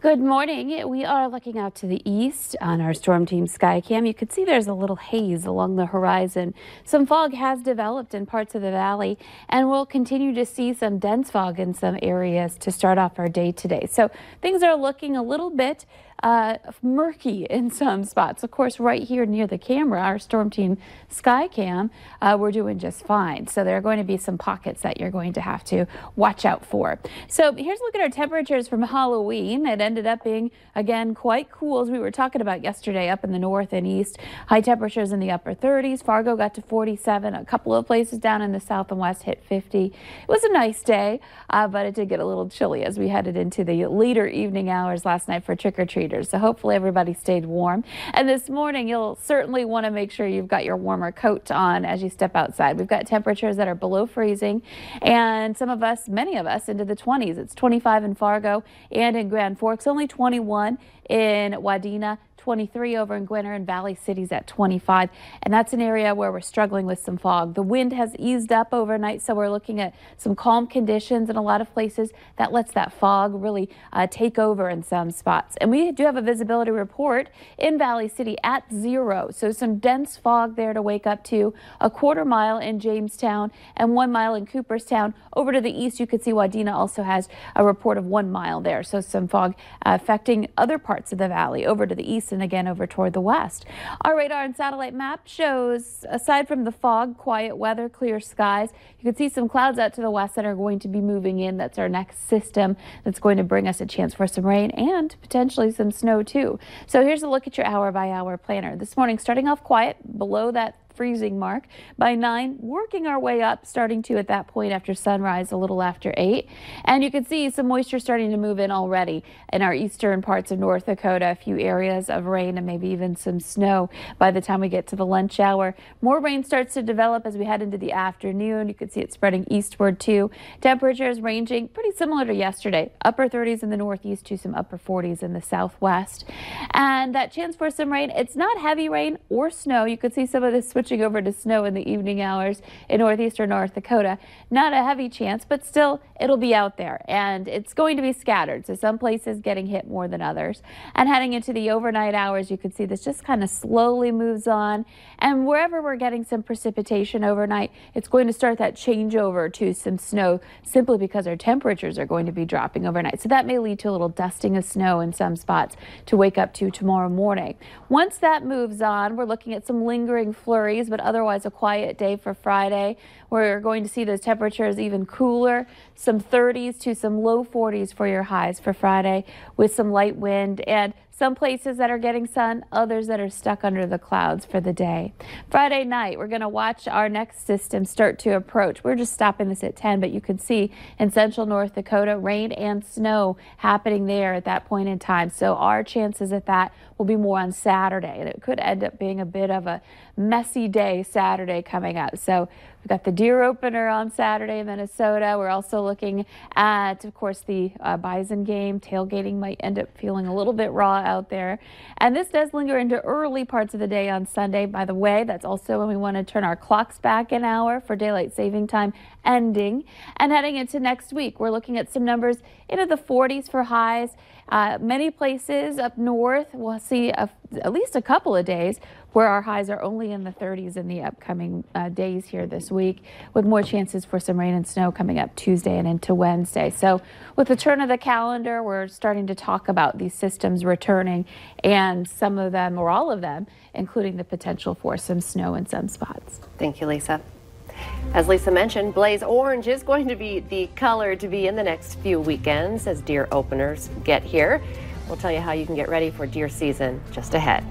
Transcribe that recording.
Good morning. We are looking out to the east on our Storm Team Skycam. You can see there's a little haze along the horizon. Some fog has developed in parts of the valley, and we'll continue to see some dense fog in some areas to start off our day today. So things are looking a little bit murky in some spots. Of course, right here near the camera, our Storm Team Skycam, we're doing just fine. So there are going to be some pockets that you're going to have to watch out for. So here's a look at our temperatures from Halloween. It ended up being, again, quite cool, as we were talking about yesterday up in the north and east. High temperatures in the upper 30s. Fargo got to 47. A couple of places down in the south and west hit 50. It was a nice day, but it did get a little chilly as we headed into the later evening hours last night for trick-or-treaters. So hopefully everybody stayed warm. And this morning, you'll certainly want to make sure you've got your warmer coat on as you step outside. We've got temperatures that are below freezing, and many of us, into the 20s. It's 25 in Fargo and in Grand Forks, only 21 in Wadena, 23 over in Gwinner, and Valley City's at 25. And that's an area where we're struggling with some fog. The wind has eased up overnight, so we're looking at some calm conditions in a lot of places. That lets that fog really take over in some spots. And we do have a visibility report in Valley City at 0. So some dense fog there to wake up to. A quarter mile in Jamestown and 1 mile in Cooperstown. Over to the east, you can see Wadena also has a report of 1 mile there. So some fog affecting other parts of the valley over to the east and again over toward the west. Our radar and satellite map shows, aside from the fog, quiet weather, clear skies. You can see some clouds out to the west that are going to be moving in. That's our next system that's going to bring us a chance for some rain and potentially some snow too. So here's a look at your hour-by-hour planner. This morning, starting off quiet below that freezing mark. By 9, working our way up, starting to at that point after sunrise a little after 8. And you can see some moisture starting to move in already in our eastern parts of North Dakota. A few areas of rain and maybe even some snow by the time we get to the lunch hour. More rain starts to develop as we head into the afternoon. You can see it spreading eastward too. Temperatures ranging pretty similar to yesterday. Upper 30s in the northeast to some upper 40s in the southwest. And that chance for some rain, it's not heavy rain or snow. You could see some of this switching over to snow in the evening hours in northeastern North Dakota. Not a heavy chance, but still it'll be out there, and it's going to be scattered. So some places getting hit more than others. And heading into the overnight hours, you can see this just kind of slowly moves on. And wherever we're getting some precipitation overnight, it's going to start that changeover to some snow simply because our temperatures are going to be dropping overnight. So that may lead to a little dusting of snow in some spots to wake up to tomorrow morning. Once that moves on, we're looking at some lingering flurries, but otherwise a quiet day for Friday. We're going to see those temperatures even cooler, some 30s to some low 40s for your highs for Friday, with some light wind and some places that are getting sun, others that are stuck under the clouds for the day. Friday night, we're going to watch our next system start to approach. We're just stopping this at 10, but you can see in central North Dakota, rain and snow happening there at that point in time. So our chances at that will be more on Saturday, and it could end up being a bit of a messy day Saturday coming up. So we've got the deer opener on Saturday in Minnesota. We're also looking at, of course, the bison game. Tailgating might end up feeling a little bit raw out there. And this does linger into early parts of the day on Sunday. By the way, that's also when we want to turn our clocks back an hour for daylight saving time ending. And heading into next week, we're looking at some numbers into the 40s for highs. Many places up north will see at least a couple of days where our highs are only in the 30s in the upcoming days here this week, with more chances for some rain and snow coming up Tuesday and into Wednesday. So with the turn of the calendar, we're starting to talk about these systems returning, and some of them, or all of them, including the potential for some snow in some spots. Thank you, Lisa. As Lisa mentioned, blaze orange is going to be the color to be in the next few weekends as deer openers get here. We'll tell you how you can get ready for deer season just ahead.